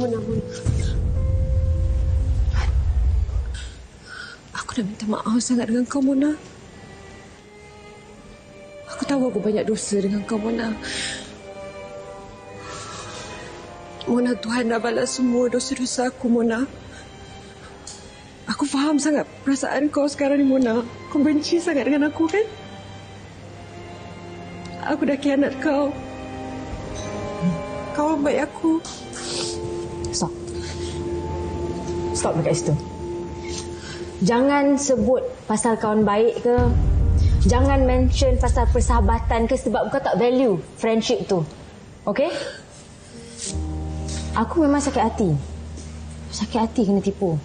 Mona. Aku dah minta maaf sangat dengan kau, Mona. Aku tahu aku banyak dosa dengan kau, Mona. Mona, Tuhan dah balas semua dosa-dosa aku, Mona. Aku faham sangat perasaan kau sekarang ni, Mona. Kau benci sangat dengan aku, kan? Aku dah khianat kau. Kawan baik aku. Stop. Stop dekat situ. Jangan sebut pasal kawan baik ke. Jangan mention pasal persahabatan ke sebab kau tak value friendship tu. Okey? Aku memang sakit hati. Sakit hati kena tipu.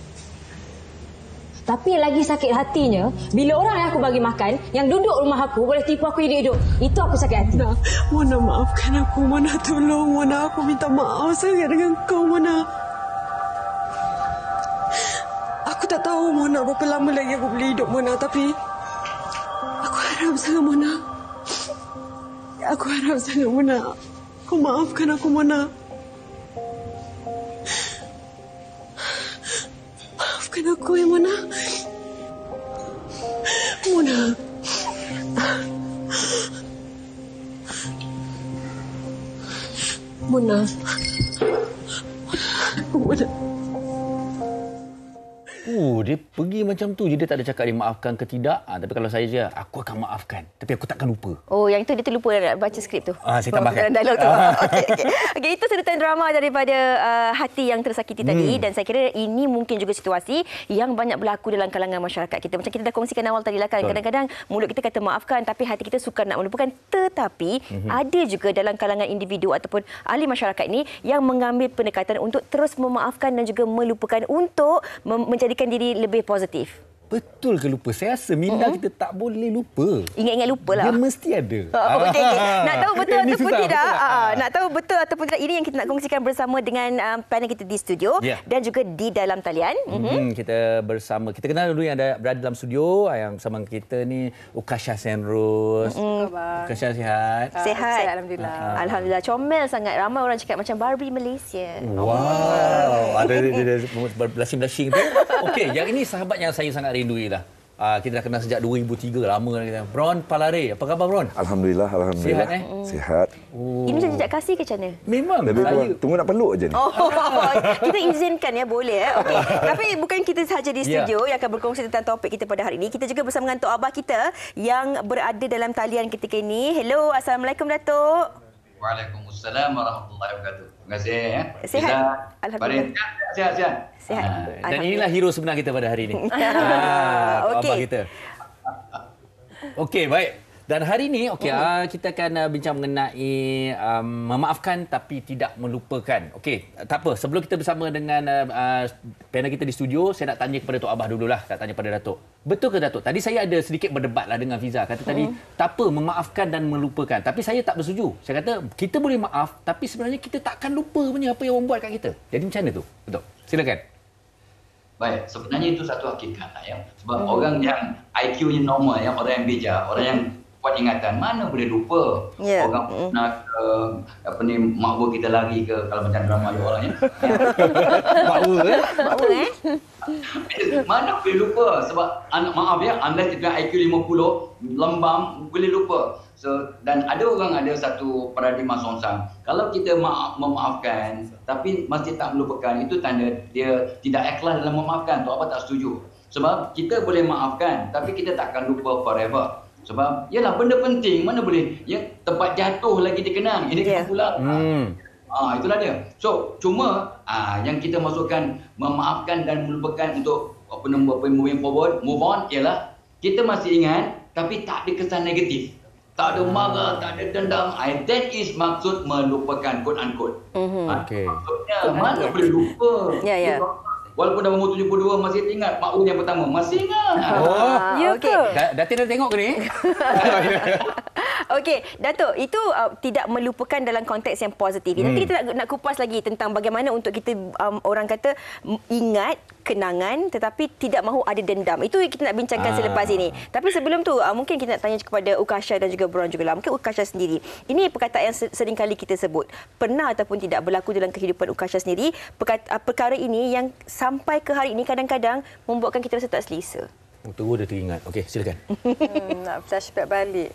Tapi yang lagi sakit hatinya, bila orang yang aku bagi makan, yang duduk rumah aku, boleh tipu aku hidup-hidup. Itu aku sakit hati. Mona, maafkan aku. Mona, tolong. Mona, aku minta maaf sangat dengan kau, Mona. Aku tak tahu, Mona, berapa lama lagi aku boleh hidup, Mona. Tapi aku harap sangat, Mona. Aku harap sangat, Mona. Kau maafkan aku, Mona. Maafkan aku, ya, Mona. Mona. Mona. Mona. Dia pergi macam tu je. Dia tak ada cakap dia maafkan ke tidak. Tapi kalau saya je, aku akan maafkan. Tapi aku takkan lupa. Oh, yang itu dia terlupa nak baca skrip tu. Saya tambahkan. Dialog tu. Okey, itu sedutan drama daripada hati yang tersakiti tadi. Dan saya kira ini mungkin juga situasi yang banyak berlaku dalam kalangan masyarakat kita. Macam kita dah kongsikan awal tadi lah kan. Kadang-kadang mulut kita kata maafkan, tapi hati kita suka nak melupakan. Tetapi ada juga dalam kalangan individu ataupun ahli masyarakat ini yang mengambil pendekatan untuk terus memaafkan dan juga melupakan untuk menjadikan diri lebih positif. Betul ke lupa? Saya rasa minda kita tak boleh lupa. Ingat-ingat lupalah. Dia mesti ada. Okey. Nak tahu betul ataupun susah, tidak? Betul. Nak tahu betul ataupun tidak? Ini yang kita nak kongsikan bersama dengan panel kita di studio dan juga di dalam talian. Kita bersama. Kita kenal dulu yang ada berada dalam studio. Yang bersama kita ni Ukasha Senrose. Ukasha sihat? Sihat. Alhamdulillah. Alhamdulillah. Comel sangat. Ramai orang cakap macam Barbie Malaysia. Wow. Ada blushing-blushing tu. Okey, yang ini sahabat yang saya sangat rindui lah. Kita dah kenal sejak 2003, lama dah. Bron Palare, apa khabar Bron? Alhamdulillah. Sihat Sihat. Ini macam jejak kasih ke macam mana? Memang. Lebih kurang tunggu nak peluk je ni. Kita izinkan ya, boleh. Okey. Tapi bukan kita sahaja di studio yang akan berkongsi tentang topik kita pada hari ini. Kita juga bersama dengan Tok Abah kita yang berada dalam talian ketika ini. Hello, Assalamualaikum Datuk. Waalaikumsalam warahmatullahi wabarakatuh. Terima kasih ya. Sihat. Alhamdulillah. Sihat. Dan inilah hero sebenar kita pada hari ini. Tok Abah kita. Okey, baik. Dan hari ini kita akan bincang mengenai memaafkan tapi tidak melupakan. Okey, tak apa. Sebelum kita bersama dengan panel kita di studio, saya nak tanya kepada Tok Abah dululah, tak tanya pada Datuk. Betul ke Datuk? Tadi saya ada sedikit berdebatlah dengan Fiza. Kata tadi tak apa memaafkan dan melupakan. Tapi saya tak bersetuju. Saya kata kita boleh maaf tapi sebenarnya kita takkan lupa punya apa yang orang buat kat kita. Jadi macam mana tu? Betul. Silakan. Baik, sebenarnya itu satu hakikat lah ya. Sebab orang yang IQ-nya normal, yang orang yang bijak, orang yang kuat ingatan, mana boleh lupa. Orang nak makbul kita lari ke, kalau macam drama ada orang ya. Makbul Mana boleh lupa. Sebab maaf ya, unless kita IQ 50, lembam, boleh lupa. Dan ada orang ada satu paradigma songsang. Kalau kita memaafkan tapi masih tak melupakan, itu tanda dia tidak ikhlas dalam memaafkan. Tok Abah tak setuju. Sebab kita boleh maafkan tapi kita takkan lupa forever. Sebab yalah, benda penting mana boleh ya, tempat jatuh lagi dikenang. Ini pula. Itulah dia. So cuma yang kita masukkan memaafkan dan melupakan untuk moving forward, move on, ialah kita masih ingat tapi tak ada kesan negatif. Tak ada marah, tak ada dendam. That is maksud melupakan, quote unquote. Maksudnya mana boleh lupa. Walaupun dah umur 72 masih ingat makbul yang pertama. Masih ingat. Datin dah tengok ke ni? Okey, Datuk, itu tidak melupakan dalam konteks yang positif. Nanti kita nak kupas lagi tentang bagaimana untuk kita orang kata ingat kenangan tetapi tidak mahu ada dendam. Itu kita nak bincangkan selepas ini. Tapi sebelum tu mungkin kita nak tanya kepada Ukasha dan juga Bron jugalah. Mungkin Ukasha sendiri. Ini perkataan yang sering kali kita sebut. Pernah ataupun tidak berlaku dalam kehidupan Ukasha sendiri perkara ini yang sampai ke hari ini kadang-kadang membuatkan kita rasa tak selesa. Tunggu dia teringat. Okey, silakan. Nak flashback balik.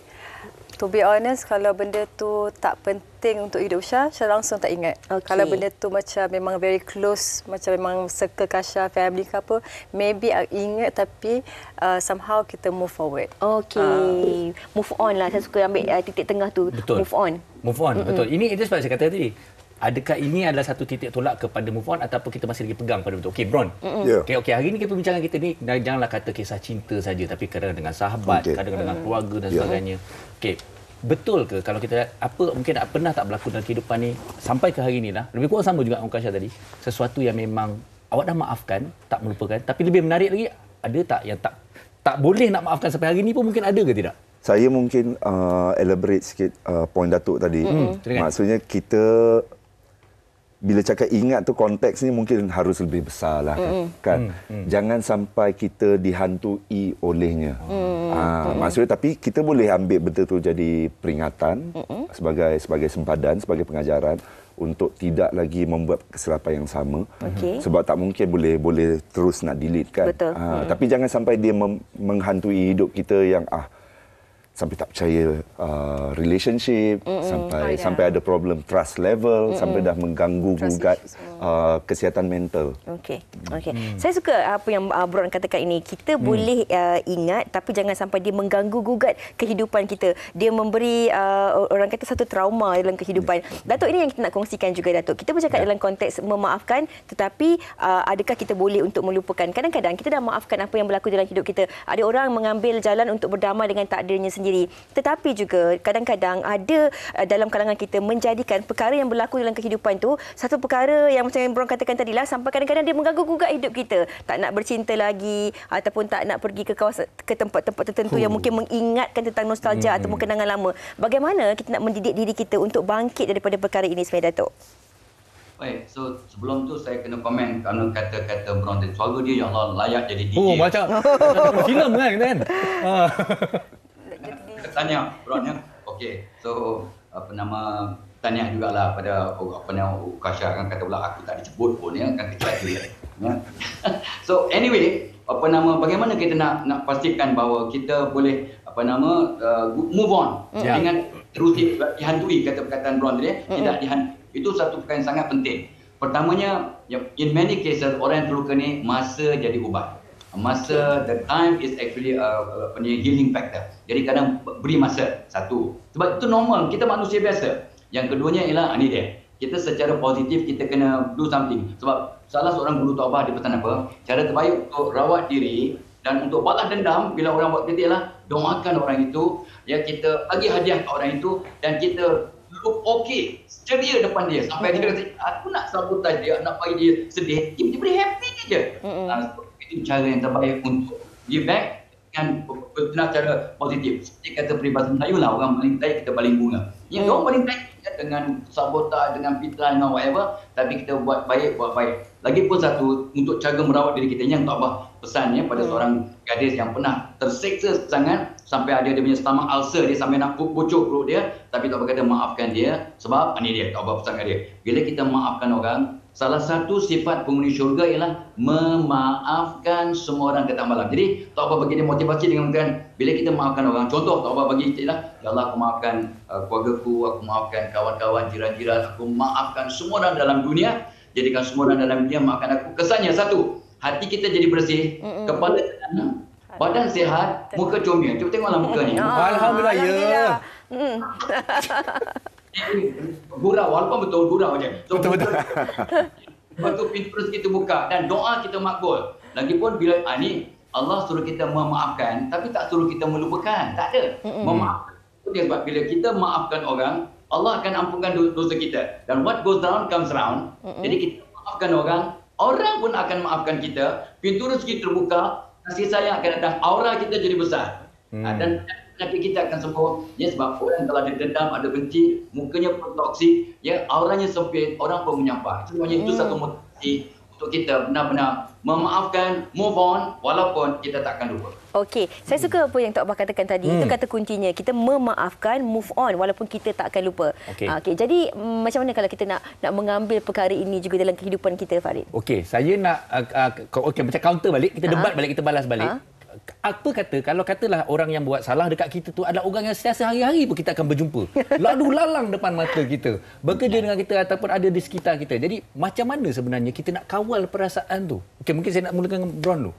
To be honest, kalau benda tu tak penting untuk hidup Syah langsung tak ingat. Okay. Kalau benda tu macam memang very close, macam memang circle Kasha, family ke apa, maybe ingat tapi somehow kita move forward. Okey. Move on lah. Saya suka ambil titik tengah tu. Betul. Move on. Move on, betul. Ini itu sebab saya kata tadi. Adakah ini adalah satu titik tolak kepada move on ataupun kita masih lagi pegang pada betul? Okey, Bron. Ya. Okey, hari ini perbincangan kita ni janganlah kata kisah cinta saja tapi kadang dengan sahabat, kadang dengan keluarga dan sebagainya. Okey. Betul ke kalau kita mungkin pernah tak berlaku dalam kehidupan ni sampai ke hari ini lah. Lebih kurang sama juga Ukasha tadi. Sesuatu yang memang awak dah maafkan, tak melupakan, tapi lebih menarik lagi ada tak yang tak boleh nak maafkan sampai hari ini pun mungkin ada ke tidak? Saya mungkin elaborate sikit poin Datuk tadi. Maksudnya kita bila cakap ingat tu konteks ni mungkin harus lebih besar lah kan. Jangan sampai kita dihantui olehnya. Maksudnya tapi kita boleh ambil betul tu jadi peringatan sebagai sempadan, sebagai pengajaran untuk tidak lagi membuat kesilapan yang sama. Sebab tak mungkin boleh terus nak delete kan. Betul. Tapi jangan sampai dia menghantui hidup kita yang sampai tak percaya relationship, sampai ada problem trust level, sampai dah mengganggu gugat kesihatan mental. Okey. Saya suka apa yang Bron katakan ini. Kita boleh ingat tapi jangan sampai dia mengganggu gugat kehidupan kita. Dia memberi orang kata satu trauma dalam kehidupan. Datuk, ini yang kita nak kongsikan juga, Datuk. Kita bercakap dalam konteks memaafkan tetapi adakah kita boleh untuk melupakan? Kadang-kadang kita dah maafkan apa yang berlaku dalam hidup kita. Ada orang mengambil jalan untuk berdamai dengan takdirnya sendiri. Tetapi juga kadang-kadang ada dalam kalangan kita menjadikan perkara yang berlaku dalam kehidupan tu satu perkara yang macam yang Bron katakan tadilah, sampai kadang-kadang dia mengganggu gugat hidup kita. Tak nak bercinta lagi ataupun tak nak pergi ke kawasan, ke tempat-tempat tertentu yang mungkin mengingatkan tentang nostalgia ataupun kenangan lama. Bagaimana kita nak mendidik diri kita untuk bangkit daripada perkara ini sebenarnya, Datuk? Baik, so sebelum tu saya kena komen kerana kata-kata Bron tadi. Suara dia, ya Allah, layak jadi DJ. Oh, macam filem kan? Tanya Bron ya. Okey. So tanya jugalah pada Ukasha kan, kata pula aku tak disebut pun ya kan, kecil dia. Ya. So anyway, bagaimana kita nak pastikan bahawa kita boleh move on dengan terus dihantui, kata perkataan Bron tadi, tidak dihantui. Itu satu perkara yang sangat penting. Pertamanya, in many cases orang yang terluka ni masa jadi ubat. The time is actually a healing factor. Jadi kadang beri masa, satu. Sebab itu normal, kita manusia biasa. Yang keduanya ialah, ini dia. Kita secara positif, kita kena do something. Sebab salah seorang guru taubat dia pesan apa? Cara terbaik untuk rawat diri dan untuk balas dendam bila orang buat kita ialah doakan orang itu, ya, kita bagi hadiah ke orang itu dan kita look okay, ceria depan dia. Sampai dia kata, aku nak sabotage dia, nak bagi dia sedih, dia beri happy je. Itu cara yang terbaik untuk give back dengan cara positif. Seperti kata peribahasa Melayu lah, orang paling baik kita paling bunga. Yang orang paling baik dengan sabotaj, dengan fitnah, dengan whatever, tapi kita buat baik. Lagipun satu, untuk cara merawat diri kita, yang tak apa pesannya pada seorang gadis yang pernah terseksa sangat sampai ada dia punya stomach ulcer, dia sampai nak bocor perut dia, tapi tak apa kata maafkan dia. Sebab ini dia, tak apa pesan kat dia. Bila kita maafkan orang, salah satu sifat penghuni syurga ialah memaafkan semua orang datang malam. Jadi tak apa bagi dia motivasi dengan mengatakan, bila kita maafkan orang, contoh tak apa bagi kita lah, ya Allah, aku maafkan keluargaku, aku maafkan kawan-kawan, jiran-jiran, aku maafkan semua orang dalam dunia, jadikan semua orang dalam dunia maafkan aku. Kesannya satu, hati kita jadi bersih, kepala tenang, badan sihat, muka comel. Cuba tengoklah muka ni. Alhamdulillah, ya. Gurau, walaupun betul gurau je. So, betul. Lepas tu pintu rezeki kita buka dan doa kita makbul. Lagipun bila ni Allah suruh kita memaafkan tapi tak suruh kita melupakan. Tak ada. Memaafkan. Itu sebab bila kita maafkan orang, Allah akan ampunkan dosa kita. Dan what goes down comes round. Jadi kita maafkan orang pun akan maafkan kita. Pintu rezeki terbuka, kasih sayang akan datang, aura kita jadi besar. Dan penyakit kita akan sembuh. Ya, sebab orang kalau ada dendam, ada benci, mukanya pun toksik, ya, auranya sempit, orang pun menyampai. Sebenarnya itu satu motivasi untuk kita benar-benar memaafkan, move on, walaupun kita takkan lupa. Okey, saya suka apa yang Tok Abah katakan tadi. Itu kata kuncinya. Kita memaafkan, move on walaupun kita tak akan lupa. Okey, jadi macam mana kalau kita nak mengambil perkara ini juga dalam kehidupan kita, Farid? Okey, saya nak macam counter balik, kita debat balik, kita balas balik. Apa kata kalau katalah orang yang buat salah dekat kita tu adalah orang yang sentiasa hari-hari pun kita akan berjumpa. Lalu lalang depan mata kita, bekerja dengan kita ataupun ada di sekitar kita. Jadi macam mana sebenarnya kita nak kawal perasaan tu? Okey, mungkin saya nak mulakan dengan Bron dulu.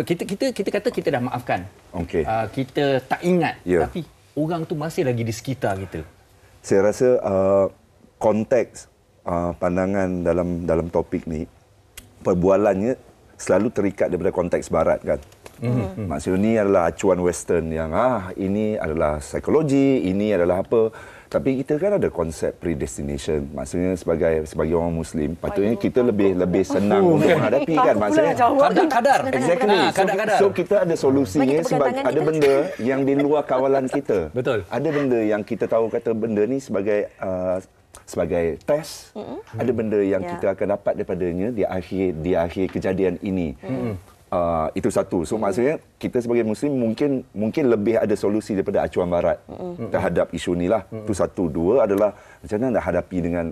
Kita kata kita dah maafkan. Okey. Kita tak ingat, tapi orang tu masih lagi di sekitar kita. Saya rasa konteks pandangan dalam topik ni, perbualannya selalu terikat daripada konteks barat kan. Maksudnya ni adalah acuan western yang ini adalah psikologi, ini adalah apa. Tapi kita kan ada konsep predestination. Maksudnya sebagai orang Muslim, patutnya kita lebih senang untuk menghadapi kan. Maksudnya kadar. Exactly. So kita ada solusinya sebab ada benda yang di luar kawalan kita. Betul. Ada benda yang kita tahu kata benda ni sebagai test. Ada benda yang kita akan dapat daripadanya di akhir kejadian ini. Itu satu. So maksudnya kita sebagai Muslim mungkin lebih ada solusi daripada acuan barat terhadap isu ni lah. Itu satu. Dua adalah macam mana nak hadapi dengan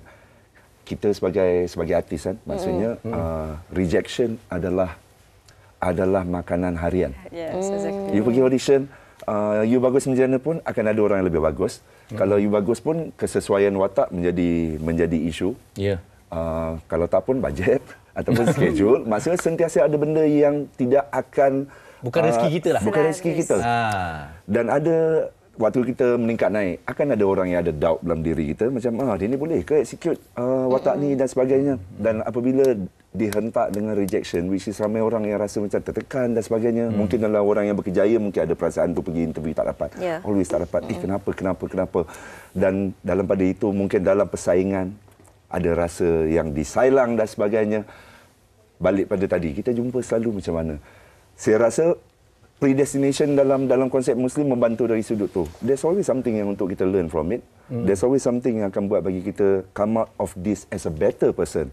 kita sebagai artis kan. Maksudnya rejection adalah makanan harian. Yes, exactly. You pergi audition, you bagus macam mana pun akan ada orang yang lebih bagus. Kalau you bagus pun kesesuaian watak menjadi isu. Kalau tak pun bajet ataupun schedule, maksudnya sentiasa ada benda yang tidak akan bukan rezeki kita lah. Bukan rezeki kita. Dan ada waktu kita meningkat naik, akan ada orang yang ada doubt dalam diri kita macam dia ni boleh ke execute watak ni dan sebagainya. Dan apabila dihentak dengan rejection, which is ramai orang yang rasa macam tertekan dan sebagainya. Mungkin adalah orang yang berkejaya, mungkin ada perasaan tu pergi interview tak dapat. Always tak dapat. Kenapa? Dan dalam pada itu mungkin dalam persaingan ada rasa yang disailang dan sebagainya. Balik pada tadi, kita jumpa selalu macam mana. Saya rasa predestination dalam konsep Muslim membantu dari sudut tu. There's always something yang untuk kita learn from it. There's always something yang akan buat bagi kita come out of this as a better person.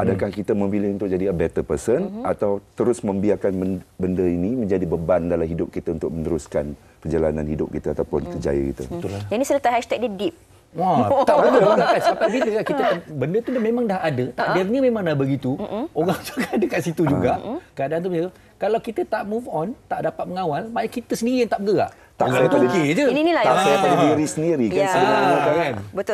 Adakah kita memilih untuk jadi a better person atau terus membiarkan benda ini menjadi beban dalam hidup kita untuk meneruskan perjalanan hidup kita ataupun kerjaya kita. Yang ini serta hashtag dia deep. Wah, tak betul kan. Sampai bila kita benda tu memang dah ada. Takdirnya memang dah begitu. Orang juga ada kat situ juga. Keadaan tu begitu. Kalau kita tak move on, tak dapat mengawal, maknanya kita sendiri yang tak bergerak. Tak saya pada Ini lah tak saya pada diri sendiri kan sebenarnya kan. Betul.